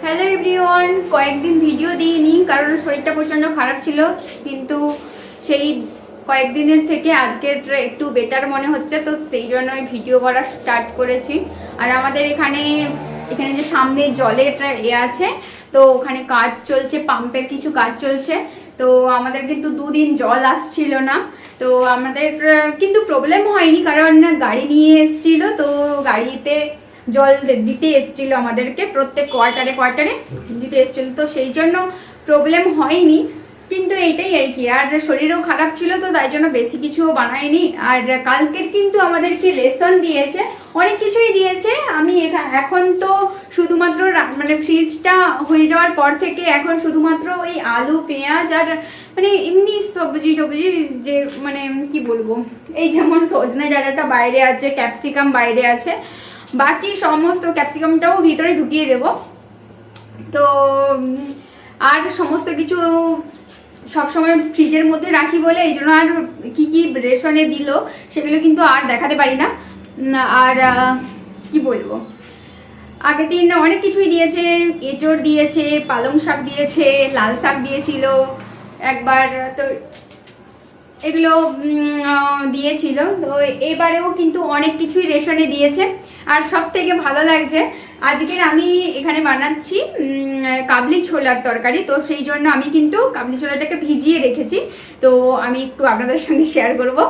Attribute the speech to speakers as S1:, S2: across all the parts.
S1: Hello everyone, কয়েকদিন video দিইনি কারণ শরীরটা প্রচণ্ড খারাপ ছিল, কিন্তু সেই কয়েকদিনের থেকে আজকের একটু বেটার মনে হচ্ছে, তো সেই জন্যই ভিডিও করা স্টার্ট করেছি। আর আমাদের এখানে যে সামনে জলের আছে, তো ওখানে কাজ চলছে, পাম্পের কিছু কাজ চলছে। তো আমাদের কিন্তু দুদিন জল আসছিল না। তো আমাদের কিন্তু প্রবলেম হয়নি, কারণ গাড়ি নিয়ে এসেছিল, তো গাড়িতে জল দিতে এসেছিল, আমাদেরকে প্রত্যেক কোয়ার্টারে দিতে এসেছিল, তো সেই জন্য প্রবলেম হয়নি। কিন্তু এইটাই আর কি, আর শরীরও খারাপ ছিল, তো তাই জন্য বেশি কিছুও বানাইনি। আর কালকের কিন্তু আমাদেরকে রেশন দিয়েছে, অনেক কিছুই দিয়েছে। আমি এখন তো শুধুমাত্র মানে ফ্রিজটা হয়ে যাওয়ার পর থেকে এখন শুধুমাত্র ওই আলু, পেঁয়াজ আর মানে এমনি সবজি টবজি, যে মানে কি বলবো, এই যেমন সজনে ডাঁটাটা বাইরে আছে, ক্যাপসিকাম বাইরে আছে, বাকি সমস্ত ক্যাপসিকামটাও ভিতরে ঢুকিয়ে দেব। তো আর সমস্ত কিছু সবসময় ফ্রিজের মধ্যে রাখি বলে এই জন্য আর কি কি রেশনে দিল সেগুলো কিন্তু আর দেখাতে পারি না। আর কি বলবো, আগের দিন অনেক কিছুই দিয়েছে, এঁচড় দিয়েছে, পালং শাক দিয়েছে, লাল শাক দিয়েছিল একবার, তো এগুলো দিয়েছিল। তো এবারেও কিন্তু অনেক কিছুই রেশনে দিয়েছে। আর সব থেকে ভালো লাগছে, আজকের আমি এখানে বানাচ্ছি কাবলি ছোলার তরকারি, তো সেই জন্য আমি কিন্তু কাবলি ছোলাটাকে ভিজিয়ে রেখেছি, তো আমি একটু আপনাদের সঙ্গে শেয়ার করব।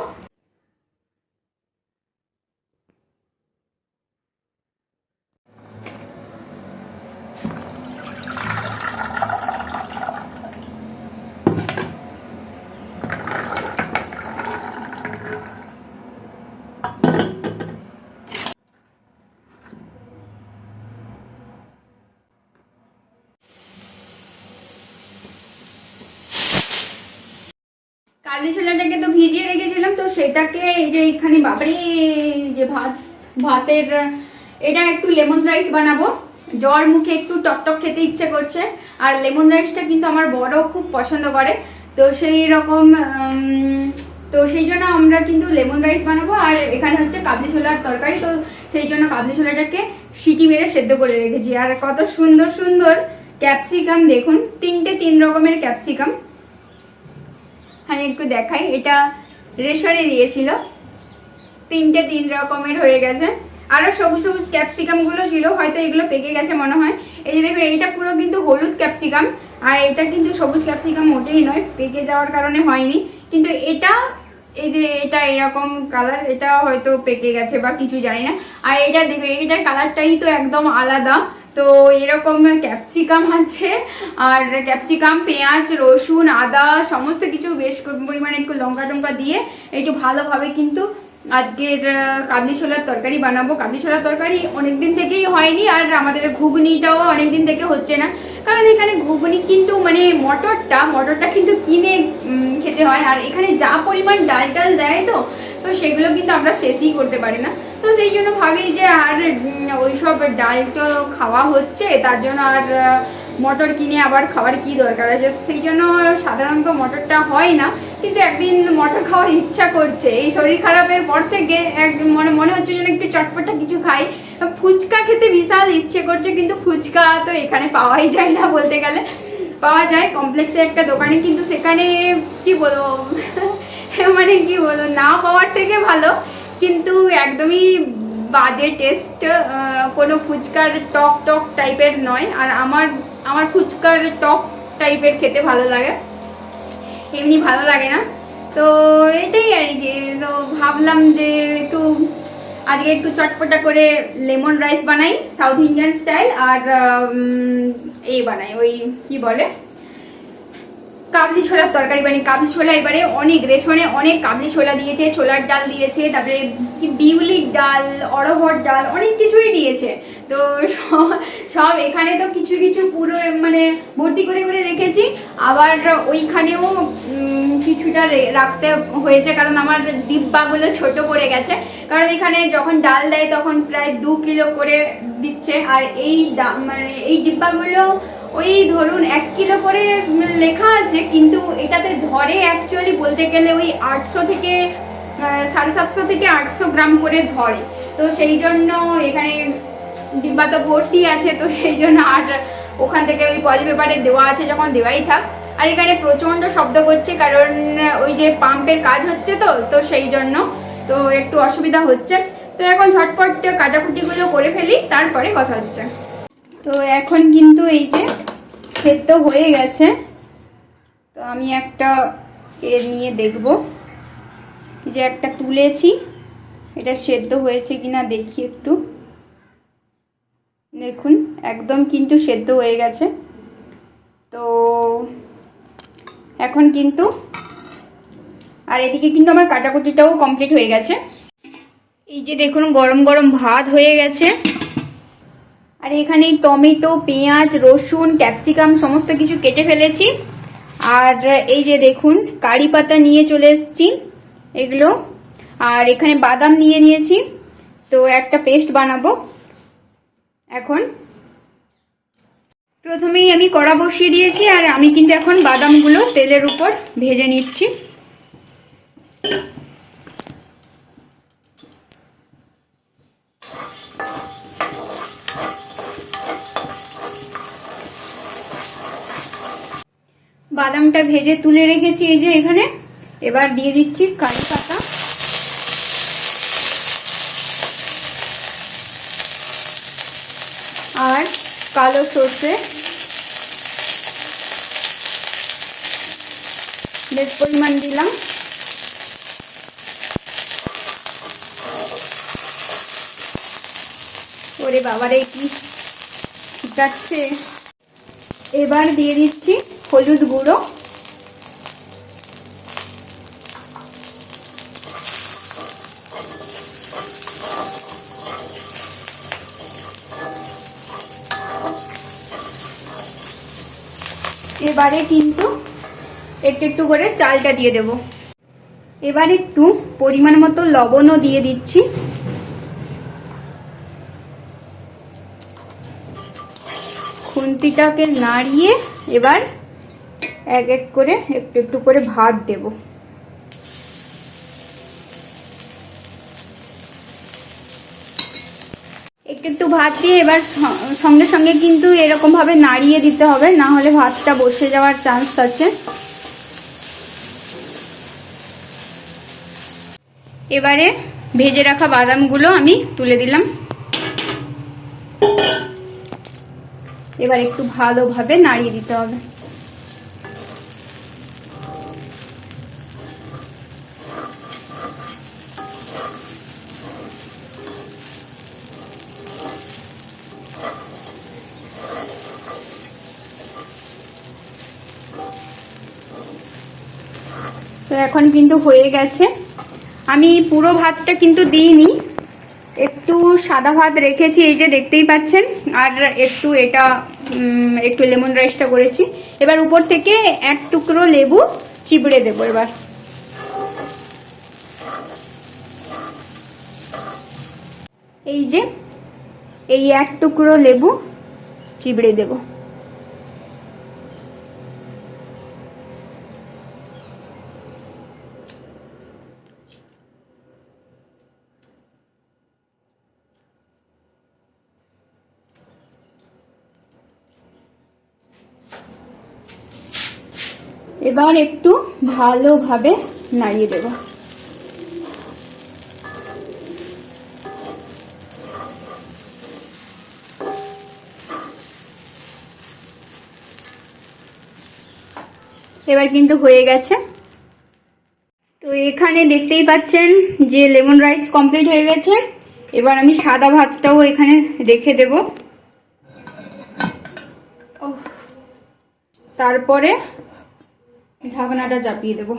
S1: কাবলি ছোলাটাকে তো ভিজিয়ে রেখেছিলাম, তো সেটাকে এই যে এখানে বাপরে যে ভাতের এটা একটু লেমন রাইস বানাবো। জ্বর মুখে একটু টকটক খেতে ইচ্ছে করছে, আর লেমন রাইসটা কিন্তু আমার বড় খুব পছন্দ করে, তো সেই রকম তো সেই জন্য আমরা কিন্তু লেমন রাইস বানাবো। আর এখানে হচ্ছে কাবলি ছোলার তরকারি, তো সেই জন্য কাবলি ছোলাটাকে সিটি মেরে সেদ্ধ করে রেখেছি। আর কত সুন্দর সুন্দর ক্যাপসিকাম দেখুন, তিন রকমের ক্যাপসিকাম। আমি একটু দেখাই, এটা রেশনে দিয়েছিল, তিন রকমের হয়ে গেছে। আরও সবুজ সবুজ ক্যাপসিকামগুলো ছিল, হয়তো এগুলো পেকে গেছে মনে হয়। এই যে দেখুন, এইটা পুরো কিন্তু হলুদ ক্যাপসিকাম, আর এটা কিন্তু সবুজ ক্যাপসিকাম মোটেই নয়, পেকে যাওয়ার কারণে হয়নি। কিন্তু এটা এই যে এটা এরকম কালার, এটা হয়তো পেকে গেছে বা কিছু জানি না। আর এটা দেখুন, এটার কালারটাই তো একদম আলাদা। তো এরকম ক্যাপসিকাম আছে, আর ক্যাপসিকাম, পেঁয়াজ, রসুন, আদা সমস্ত কিছু বেশ পরিমাণে একটু লঙ্কা টঙ্কা দিয়ে একটু ভালোভাবে কিন্তু আজকের কাবলি ছোলার তরকারি বানাবো। কাবলি ছোলার তরকারি অনেকদিন থেকেই হয়নি, আর আমাদের ঘুগনিটাও অনেকদিন থেকে হচ্ছে না, কারণ এখানে ঘুগনি কিন্তু মানে মটরটা কিন্তু কিনে খেতে হয়, আর এখানে যা পরিমাণ ডাল দেয়, তো সেগুলো কিন্তু আমরা শেষই করতে পারি না। তো সেই জন্য ভাবি যে আর ওইসব ডাল তো খাওয়া হচ্ছে, তার জন্য আর মটর কিনে আবার খাওয়ার কি দরকার আছে, সেই জন্য সাধারণত মটরটা হয় না। কিন্তু একদিন মটর খাওয়ার ইচ্ছা করছে, এই শরীর খারাপের পর থেকে মনে হচ্ছে যেন একটু চটপটা কিছু খাই। ফুচকা খেতে বিশাল ইচ্ছে করছে, কিন্তু ফুচকা তো এখানে পাওয়াই যায় না, বলতে গেলে পাওয়া যায় কমপ্লেক্সে একটা দোকানে, কিন্তু সেখানে কি বলবো মানে কি বলবো, না পাওয়ার থেকে ভালো, কিন্তু একদমই বাজে টেস্ট, কোনো ফুচকার টক টাইপের নয়। আর আমার ফুচকার টক টাইপের খেতে ভালো লাগে, এমনি ভালো লাগে না। তো এটাই আর কি, তো ভাবলাম যে আজকে একটু চটপটা করে লেমন রাইস বানাই সাউথ ইন্ডিয়ান স্টাইল, আর এই বানাই ওই কি বলে কাবলি ছোলার তরকারি বানাই। কাবলি ছোলা এবারে অনেক রেশনে অনেক কাবলি ছোলা দিয়েছে, ছোলার ডাল দিয়েছে, তারপরে কি বিউলির ডাল, অড়হর ডাল, অনেক কিছুই দিয়েছে। তো সব এখানে তো কিছু কিছু পুরো মানে ভর্তি করে করে রেখেছি, আবার ওইখানেও কিছুটা রাখতে হয়েছে, কারণ আমার ডিব্বাগুলো ছোট পড়ে গেছে, কারণ এখানে যখন ডাল দেয় তখন প্রায় 2 কিলো করে দিচ্ছে, আর মানে এই ডিব্বাগুলো ওই ধরুন 1 কিলো করে লেখা আছে, কিন্তু এটাতে ধরে অ্যাকচুয়ালি বলতে গেলে ওই 800 থেকে 750 থেকে 800 গ্রাম করে ধরে। তো সেই জন্য এখানে ডিব্বা তো ভর্তি আছে, তো সেই জন্য আর ওখান থেকে ওই পলি পেপারে দেওয়া আছে যখন দেওয়াই থাক। আর এখানে প্রচণ্ড শব্দ করছে, কারণ ওই যে পাম্পের কাজ হচ্ছে তো সেই জন্য তো একটু অসুবিধা হচ্ছে। তো এখন ঝটপট কাটাকুটিগুলো করে ফেলি, তারপরে কথা হচ্ছে। তো এখন কিন্তু এই যে সেদ্ধ হয়ে গেছে, তো আমি একটা নিয়ে দেখব, যে একটা তুলেছি, এটা সেদ্ধ হয়েছে কিনা দেখি একটু। দেখুন একদম কিন্তু সেদ্ধ হয়ে গেছে। তো এখন কিন্তু আর এদিকে কিন্তু আমার কাটাকুটিটাও কমপ্লিট হয়ে গেছে। এই যে দেখুন গরম গরম ভাত হয়ে গেছে, আর এখানে টমেটো, পেঁয়াজ, রসুন, ক্যাপসিকাম সমস্ত কিছু কেটে ফেলেছি। আর এই যে দেখুন কারি পাতা নিয়ে চলে এসেছি এগুলো, আর এখানে বাদাম নিয়ে নিয়েছি। তো একটা পেস্ট বানাবো। এখন প্রথমেই আমি কড়া বসিয়ে দিয়েছি, আর আমি কিন্তু এখন বাদামগুলো তেলের উপর ভেজে নিচ্ছি। বাদামটা ভেজে তুলে রেখেছি এই যে এখানে। এবার দিয়ে দিচ্ছি কারি পাতা, আর কালো সর্ষে বেশ পরিমাণ দিলাম। ওরে বাবারে কি ছিটাচ্ছে। এবার দিয়ে দিচ্ছি হলুদ গুঁড়ো, এবারে কিন্তু একটু একটু করে চালটা দিয়ে দেব। এবার একটু পরিমাণ মতো লবণও দিয়ে দিচ্ছি। খুন্তিটাকে নাড়িয়ে এবার এক এক করে একটু একটু করে ভাত দেব। একটু একটু ভাত দিয়ে এবার সঙ্গে সঙ্গে কিন্তু এরকম ভাবে নাড়িয়ে দিতে হবে, না হলে ভাতটা বসে যাওয়ার চান্স আছে। এবারে ভেজে রাখা বাদামগুলো আমি তুলে দিলাম। এবার একটু ভালোভাবে নাড়িয়ে দিতে হবে। তো এখন কিন্তু হয়ে গেছে। আমি পুরো ভাতটা কিন্তু দিইনি, একটু সাদা ভাত রেখেছি এই যে দেখতেই পাচ্ছেন, আর একটু এটা একটু লেমন রাইসটা করেছি। এবার উপর থেকে এক টুকরো লেবু চিবড়ে দেবো। এবার এই যে এই এক টুকরো লেবু চিবড়ে দেবো। এবার একটু ভালোভাবে নাড়িয়ে দেব। এবার কিন্তু হয়ে গেছে। তো এখানে দেখতেই পাচ্ছেন যে লেমন রাইস কমপ্লিট হয়ে গেছে। এবার আমি সাদা ভাতটাও এখানে রেখে দেব। তারপরে ঢাকনাটা চাপিয়ে দেব।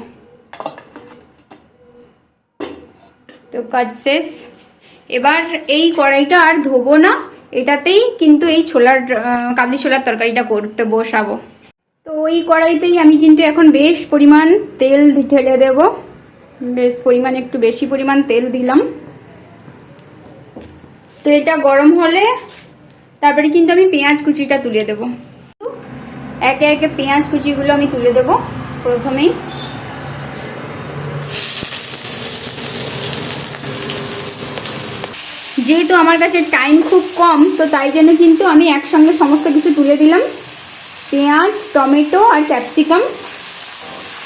S1: তো কাজ শেষ। এবার এই কড়াইটা আর ধোবো না, এটাতেই কিন্তু এই কাবলি ছোলার তরকারিটা করতে বসাবো। তো ওই কড়াইতেই আমি কিন্তু এখন বেশ পরিমাণ তেল ঢেলে দেব। বেশ পরিমাণ একটু বেশি পরিমাণ তেল দিলাম। তেলটা গরম হলে তারপরে কিন্তু আমি পেঁয়াজ কুচিটা তুলে দেব। একে একে পেঁয়াজ কুচিগুলো আমি তুলে দেব। প্রথমেই যেহেতু আমার কাছে টাইম খুব কম, তো তাই জন্য কিন্তু আমি একসঙ্গে সমস্ত কিছু তুলে দিলাম। পেঁয়াজ, টমেটো আর ক্যাপসিকাম,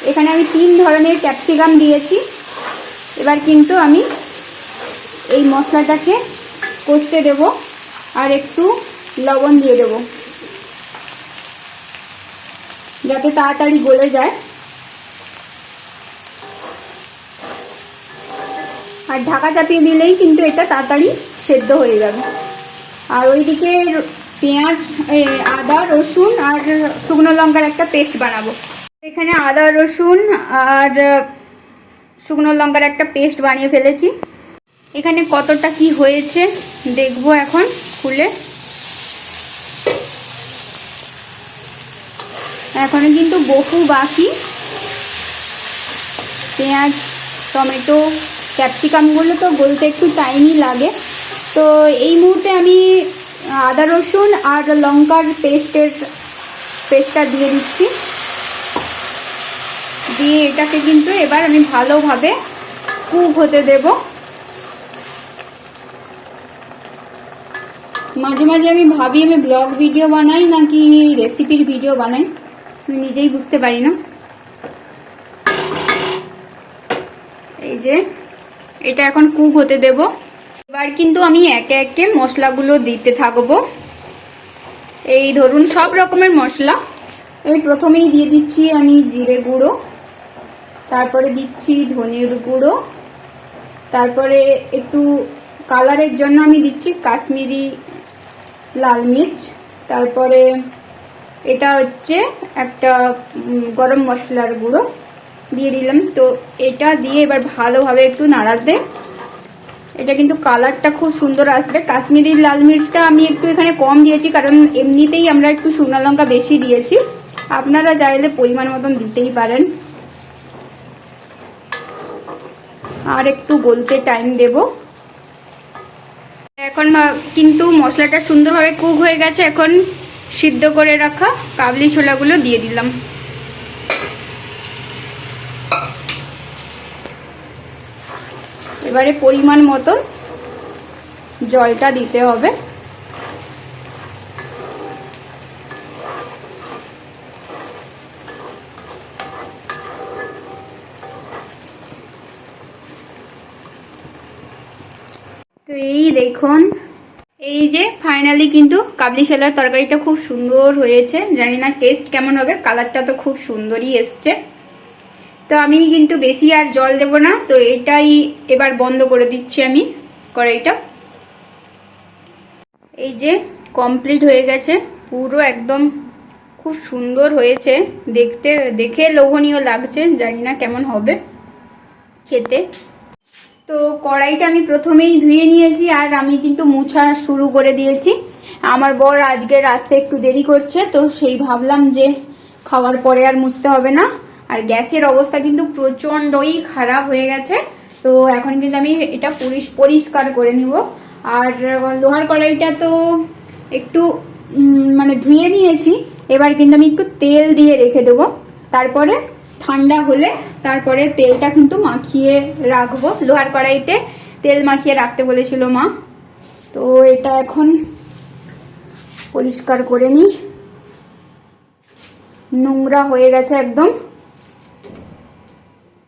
S1: এখানে আমি 3 ধরনের ক্যাপসিকাম দিয়েছি। এবার কিন্তু আমি এই মশলাটাকে কষতে দেব আর একটু লবণ দিয়ে দেব যাতে তাড়াতাড়ি গলে যায়। আর ঢাকা চাপিয়ে দিলেই কিন্তু এটা তাড়াতাড়ি সেদ্ধ হয়ে যাবে। আর ওইদিকে পেঁয়াজ, আদা, রসুন আর শুকনো লঙ্কার একটা পেস্ট বানাবো। এখানে আদা, রসুন আর শুকনো লঙ্কার একটা পেস্ট বানিয়ে ফেলেছি। এখানে কতটা কি হয়েছে দেখবো এখন খুলে। এখনো কিন্তু বহু বাকি। পেঁয়াজ, টমেটো, ক্যাপসিকামগুলো তো গলতে একটু টাইমই লাগে। তো এই মুহূর্তে আমি আদা, রসুন আর লঙ্কার পেস্টটা দিয়ে দিচ্ছি। দিয়ে এটাকে কিন্তু এবার আমি ভালোভাবে কুক হতে দেব। মাঝে মাঝে আমি ভাবি আমি ব্লগ ভিডিও বানাই নাকি রেসিপির ভিডিও বানাই, আমি নিজেই বুঝতে পারি না। এই যে এটা এখন কুক হতে দেব। এবার কিন্তু আমি একে একে মশলাগুলো দিতে থাকবো। এই ধরুন সব রকমের মশলা। এই প্রথমেই দিয়ে দিচ্ছি আমি জিরে গুঁড়ো, তারপরে দিচ্ছি ধনের গুঁড়ো, তারপরে একটু কালারের জন্য আমি দিচ্ছি কাশ্মীরি লাল মির্চ, তারপরে এটা হচ্ছে একটা গরম মশলার গুঁড়ো দিয়ে দিলাম। তো এটা দিয়ে এবার ভালোভাবে একটু নাড়াতে। এটা কিন্তু কালারটা খুব সুন্দর আসবে। কাশ্মীরি লাল মির্চটা আমি একটু এখানে কম দিয়েছি, কারণ এমনিতেই আমরা একটু শুকনো লঙ্কা বেশি দিয়েছি। আপনারা চাইলে পরিমাণ মতন দিতেই পারেন। আর একটু গলতে টাইম দেব। এখন কিন্তু মশলাটা সুন্দরভাবে কুক হয়ে গেছে। এখন সিদ্ধ করে রাখা কাবলি ছোলাগুলো দিয়ে দিলাম। এবারে পরিমাণ মতো জলটা দিতে হবে। তো এই দেখুন, এই যে ফাইনালি কিন্তু কাবলি ছোলার তরকারিটা খুব সুন্দর হয়েছে। জানি না টেস্ট কেমন হবে, কালারটা তো খুব সুন্দরই এসছে। তো আমি কিন্তু বেশি আর জল দেব না। তো এটাই এবার বন্ধ করে দিচ্ছি আমি কড়াইটা। এই যে কমপ্লিট হয়ে গেছে, পুরো একদম খুব সুন্দর হয়েছে দেখতে, দেখে লোভনীয় লাগছে। জানি না কেমন হবে খেতে। তো কড়াইটা আমি প্রথমেই ধুয়ে নিয়েছি আর আমি কিন্তু মুছা শুরু করে দিয়েছি। আমার বর আজকের আসতে একটু দেরি করছে, তো সেই ভাবলাম যে খাওয়ার পরে আর মুছতে হবে না। আর গ্যাসের অবস্থা কিন্তু প্রচণ্ডই খারাপ হয়ে গেছে। তো এখন কিন্তু আমি এটা পরিষ্কার করে নিব। আর লোহার কড়াইটা তো একটু মানে ধুয়ে নিয়েছি। এবার কিন্তু আমি একটু তেল দিয়ে রেখে দেবো, তারপরে ঠান্ডা হলে তারপরে তেলটা কিন্তু মাখিয়ে রাখবো। লোহার কড়াইতে তেল মাখিয়ে রাখতে বলেছিল মা। তো এটা এখন পরিষ্কার করে নিই। নোংরা হয়ে গেছে একদম।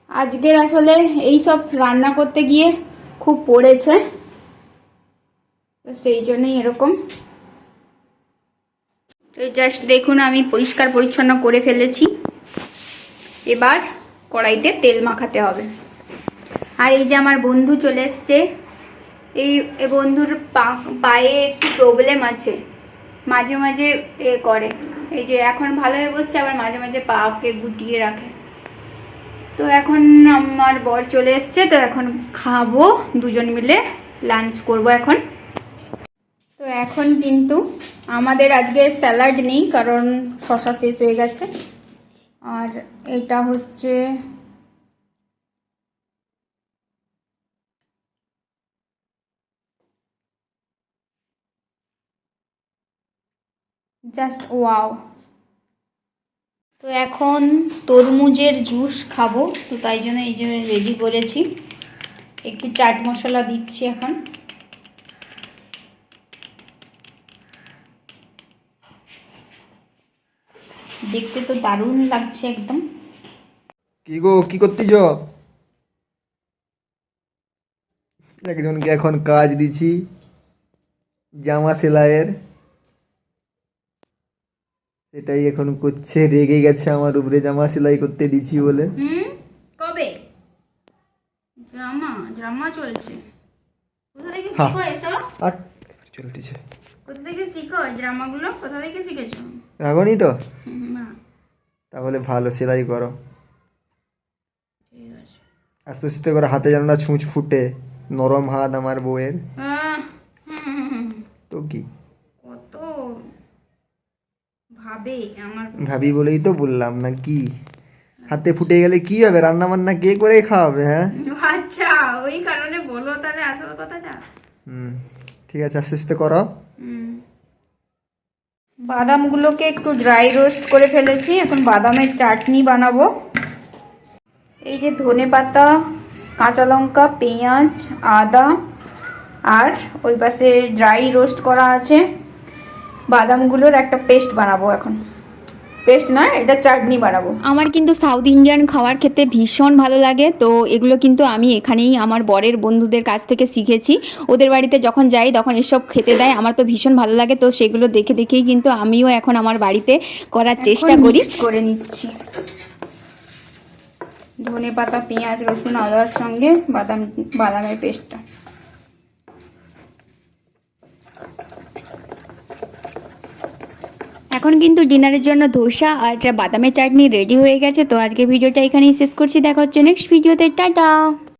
S1: আজকের আসলে এই সব রান্না করতে গিয়ে খুব পড়েছে, তো সেই জন্যই এরকম। তো জাস্ট দেখুন আমি পরিষ্কার পরিচ্ছন্ন করে ফেলেছি। এবার কড়াইতে তেল মাখাতে হবে। আর এই যে আমার বন্ধু চলে এসছে। এই বন্ধুর পায়ে একটু প্রবলেম আছে, মাঝে মাঝে করে। এই যে এখন ভালো হয়ে বসছে, আবার মাঝে মাঝে পাকে গুটিয়ে রাখে। তো এখন আমার বর চলে এসছে, তো এখন খাবো দুজন মিলে, লাঞ্চ করব এখন। তো এখন কিন্তু আমাদের আজকে স্যালাড নেই, কারণ শসা শেষ হয়ে গেছে। আর এটা হচ্ছে জাস্ট ওয়াও। তো এখন তরমুজের জুস খাবো, তো তাই জন্য এই যে রেডি করেছি। একটু চাট মশলা দিচ্ছি এখন। দেখতে তো দারুণ লাগছে একদম।
S2: কি গো, কি করতেছ? একজনকে এখন কাজ দিছি জামা সেলাইয়ের, সেটাই এখন করছে। রেগে গেছে আমার উপরে জামা সেলাই করতে দিছি বলে।
S1: কবে ড্রামা ড্রামা চলছে? কোথা থেকে
S2: হ্যাঁ।
S1: শিখো এসব?
S2: আর চলতেছে।
S1: কোথা থেকে শিখো এই ড্রামাগুলো? কোথা থেকে শিখেছো?
S2: রাগনি তো?
S1: না।
S2: তাহলে ভালো সেলাই করো,
S1: ঠিক আছে।
S2: আস্তে আস্তে করে, হাতে যেন না ছুঁচ ফুটে। নরম হাত আমার বউয়ের। তো কি
S1: কত ভাবে আমার।
S2: ভাবি বলেই তো বললাম না কি, হাতে ফুটে গেলে কি হবে? রান্না বান্না কে করে খাওয়াবে? হ্যাঁ,
S1: আচ্ছা ওই কারণে বলো তাহলে আসল কথাটা।
S2: ঠিক আছে, আস্তে আস্তে করো।
S1: বাদামগুলোকে একটু ড্রাই রোস্ট করে ফেলেছি, এখন বাদামের চাটনি বানাবো। এই যে ধনেপাতা, কাঁচা লঙ্কা, পেঁয়াজ, আদা আর ওই পাশে ড্রাই রোস্ট করা আছে বাদামগুলোর একটা পেস্ট বানাবো এখন। পেস্ট না, এটা চাটনি বানাবো। আমার কিন্তু সাউথ ইন্ডিয়ান খাবার খেতে ভীষণ ভালো লাগে, তো এগুলো কিন্তু আমি এখানেই আমার বরের বন্ধুদের কাছ থেকে শিখেছি। ওদের বাড়িতে যখন যাই তখন এসব খেতে দেয়, আমার তো ভীষণ ভালো লাগে। তো সেগুলো দেখে দেখেই কিন্তু আমিও এখন আমার বাড়িতে করার চেষ্টা করি। করে নিচ্ছি ধনেপাতা, পেঁয়াজ, রসুন, আদার সঙ্গে বাদামের পেস্টটা। এখন কিন্তু ডিনারের জন্য ধোসা আর একটা বাদামের চাটনি রেডি হয়ে গেছে। তো আজকে ভিডিওটা এখানেই শেষ করছি, দেখা হচ্ছে নেক্সট ভিডিওতে, টাটা।